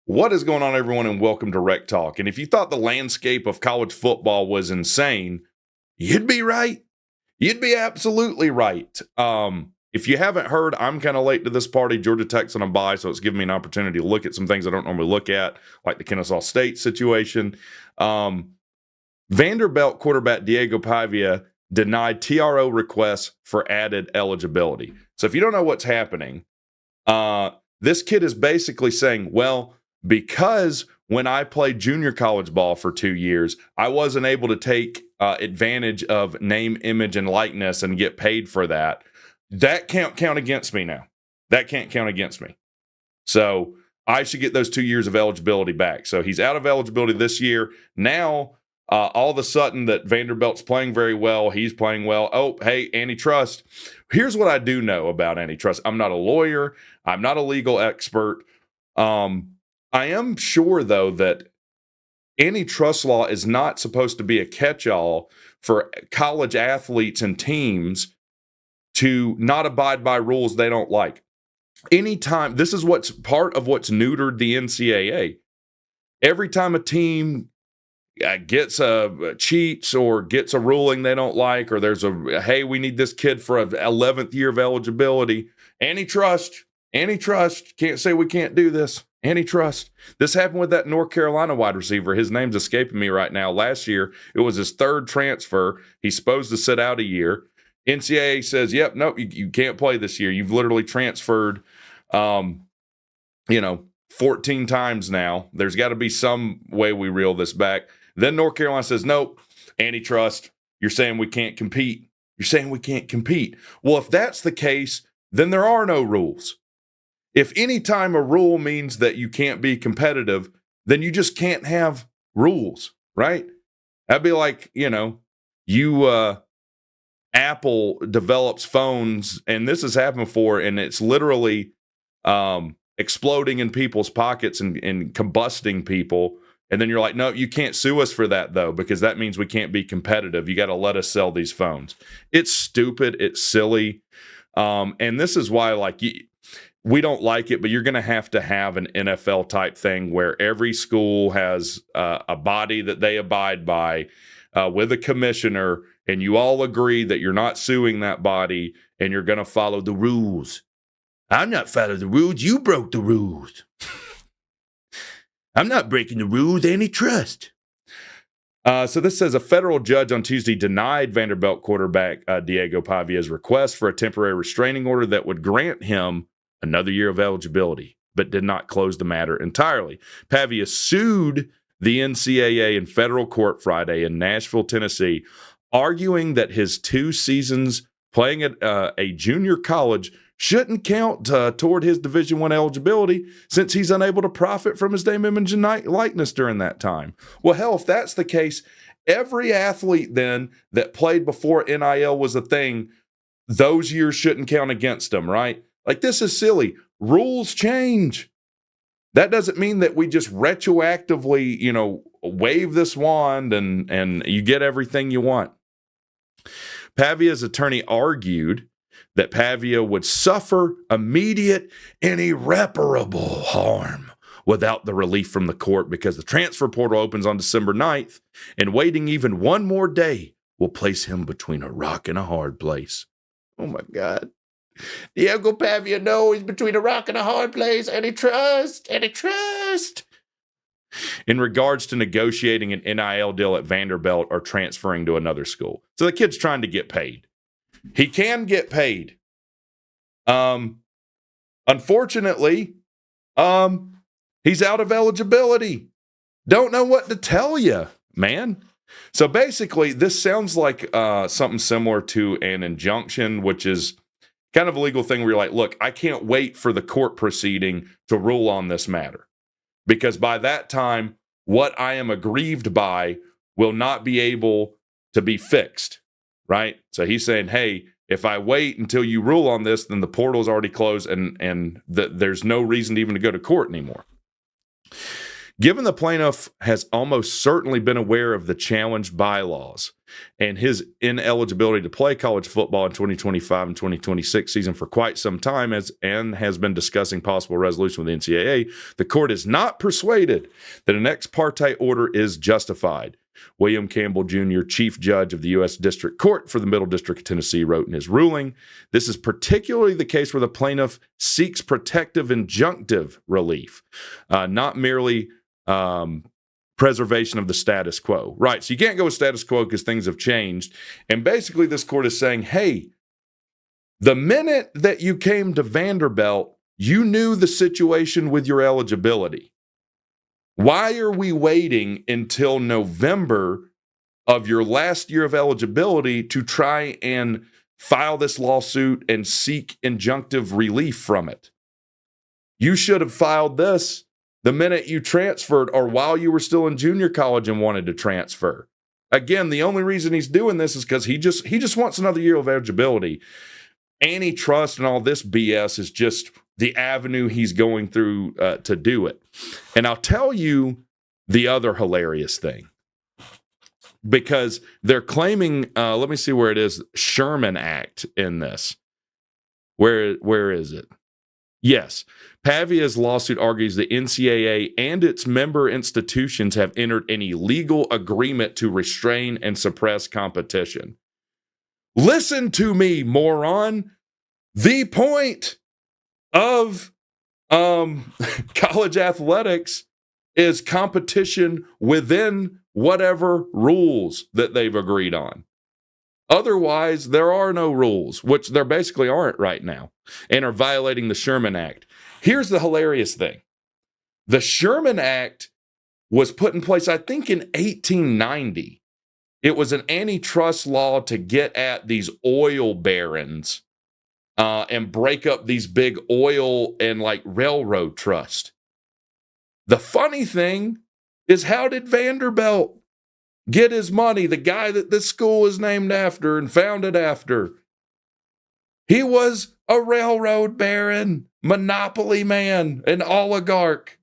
What is going on, everyone, and welcome to WreckTalk. And if you thought the landscape of college football was insane, you'd be right. You'd be absolutely right. If you haven't heard, I'm kind of late to this party. Georgia Tech's on a bye, so it's giving me an opportunity to look at some things I don't normally look at, like the Kennesaw State situation. Vanderbilt quarterback Diego Pavia denied TRO requests for added eligibility. So if you don't know what's happening, this kid is basically saying, well, because when I played junior college ball for 2 years, I wasn't able to take advantage of name, image, and likeness and get paid for that. That can't count against me now. That can't count against me. So I should get those 2 years of eligibility back. So he's out of eligibility this year. Now, all of a sudden that Vanderbilt's playing very well, he's playing well. Oh, hey, antitrust. Here's what I do know about antitrust. I'm not a lawyer. I'm not a legal expert. I am sure, though, that antitrust law is not supposed to be a catch-all for college athletes and teams to not abide by rules they don't like. Anytime, this is what's part of what's neutered the NCAA. Every time a team gets cheats or gets a ruling they don't like, or there's hey, we need this kid for an 11th year of eligibility. Antitrust, can't say we can't do this. Antitrust. This happened with that North Carolina wide receiver. His name's escaping me right now. Last year, it was his third transfer. He's supposed to sit out a year. NCAA says, yep, nope, you can't play this year. You've literally transferred, 14 times now. There's got to be some way we reel this back. Then North Carolina says, nope, antitrust. You're saying we can't compete. Well, if that's the case, then there are no rules. If any time a rule means that you can't be competitive, then you just can't have rules, right? That'd be like, Apple develops phones, and this has happened before, and it's literally exploding in people's pockets and combusting people. And then you're like, no, you can't sue us for that, though, because that means we can't be competitive. You got to let us sell these phones. It's stupid. It's silly. And this is why, we don't like it, but you're going to have an NFL type thing where every school has a body that they abide by with a commissioner, and you all agree that you're not suing that body and you're going to follow the rules. I'm not following the rules. You broke the rules. I'm not breaking the rules. Antitrust. So this says a federal judge on Tuesday denied Vanderbilt quarterback Diego Pavia's request for a temporary restraining order that would grant him another year of eligibility, but did not close the matter entirely. Pavia sued the NCAA in federal court Friday in Nashville, Tennessee, arguing that his 2 seasons playing at a junior college shouldn't count toward his Division I eligibility since he's unable to profit from his name, image, and likeness during that time. Well, hell, if that's the case, every athlete then that played before NIL was a thing, those years shouldn't count against them, right? Like, this is silly. Rules change. That doesn't mean that we just retroactively, wave this wand and you get everything you want. Pavia's attorney argued that Pavia would suffer immediate and irreparable harm without the relief from the court because the transfer portal opens on December 9th, and waiting even one more day will place him between a rock and a hard place. Oh, my God. Diego Pavia, no, he's between a rock and a hard place. Antitrust. In regards to negotiating an NIL deal at Vanderbilt or transferring to another school. So the kid's trying to get paid. He can get paid. Unfortunately, he's out of eligibility. Don't know what to tell you, man. So basically, this sounds like something similar to an injunction, which is kind of a legal thing where you're like, look, I can't wait for the court proceeding to rule on this matter. Because by that time, what I am aggrieved by will not be able to be fixed, right? So he's saying, hey, if I wait until you rule on this, then the portal's already closed and there's no reason even to go to court anymore. Given the plaintiff has almost certainly been aware of the challenged bylaws and his ineligibility to play college football in 2025 and 2026 season for quite some time and has been discussing possible resolution with the NCAA, the court is not persuaded that an ex parte order is justified. William Campbell Jr., Chief Judge of the U.S. District Court for the Middle District of Tennessee, wrote in his ruling, "This is particularly the case where the plaintiff seeks protective injunctive relief, not merely preservation of the status quo." Right, so you can't go with status quo because things have changed. And basically this court is saying, hey, the minute that you came to Vanderbilt, you knew the situation with your eligibility. Why are we waiting until November of your last year of eligibility to try and file this lawsuit and seek injunctive relief from it? You should have filed this the minute you transferred or while you were still in junior college and wanted to transfer. Again, the only reason he's doing this is because he just wants another year of eligibility. Antitrust and all this BS is just the avenue he's going through to do it. And I'll tell you the other hilarious thing, because they're claiming, let me see where it is, Sherman Act in this. Where is it? Yes. Pavia's lawsuit argues the NCAA and its member institutions have entered an illegal agreement to restrain and suppress competition. Listen to me, moron. The point of college athletics is competition within whatever rules that they've agreed on. Otherwise, there are no rules, which there basically aren't right now, and are violating the Sherman Act. Here's the hilarious thing. The Sherman Act was put in place, I think, in 1890. It was an antitrust law to get at these oil barons and break up these big oil and like railroad trusts. The funny thing is, how did Vanderbilt get his money? The guy that this school is named after and founded after. He was a railroad baron, monopoly man, an oligarch.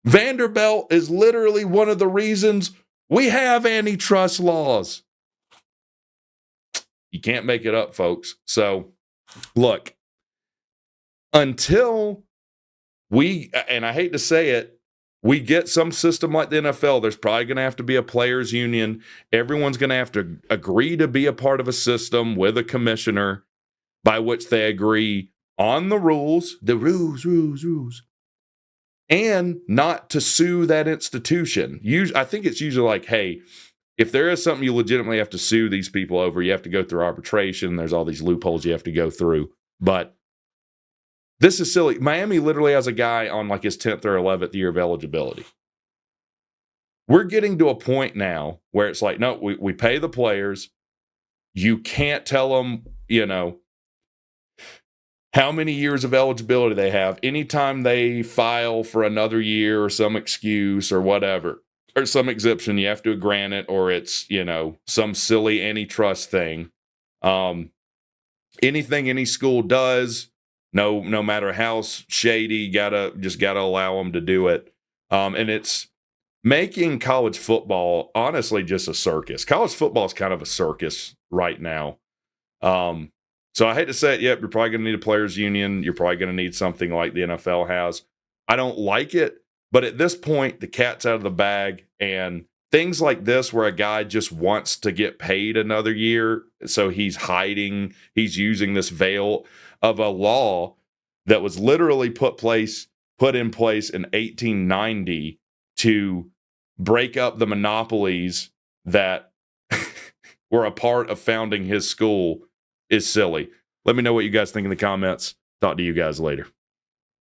Vanderbilt is literally one of the reasons we have antitrust laws. You can't make it up, folks. So, look, until we, and I hate to say it, we get some system like the NFL, there's probably going to have to be a players' union. Everyone's going to have to agree to be a part of a system with a commissioner by which they agree on the rules, and not to sue that institution. I think it's usually like, hey, if there is something you legitimately have to sue these people over, you have to go through arbitration. There's all these loopholes you have to go through. But this is silly. Miami literally has a guy on like his 10th or 11th year of eligibility. We're getting to a point now where it's like, no, we pay the players. You can't tell them, how many years of eligibility they have. Anytime they file for another year or some excuse or whatever, or some exemption, you have to grant it, or it's, some silly antitrust thing. Anything any school does, no matter how shady, gotta allow them to do it. And it's making college football, honestly, just a circus. College football is kind of a circus right now. So I hate to say it, yep, you're probably going to need a players union. You're probably going to need something like the NFL has. I don't like it, but at this point, the cat's out of the bag. And things like this where a guy just wants to get paid another year, so he's using this veil of a law that was literally put in place in 1890 to break up the monopolies that were a part of founding his school is silly. Let me know what you guys think in the comments. Talk to you guys later.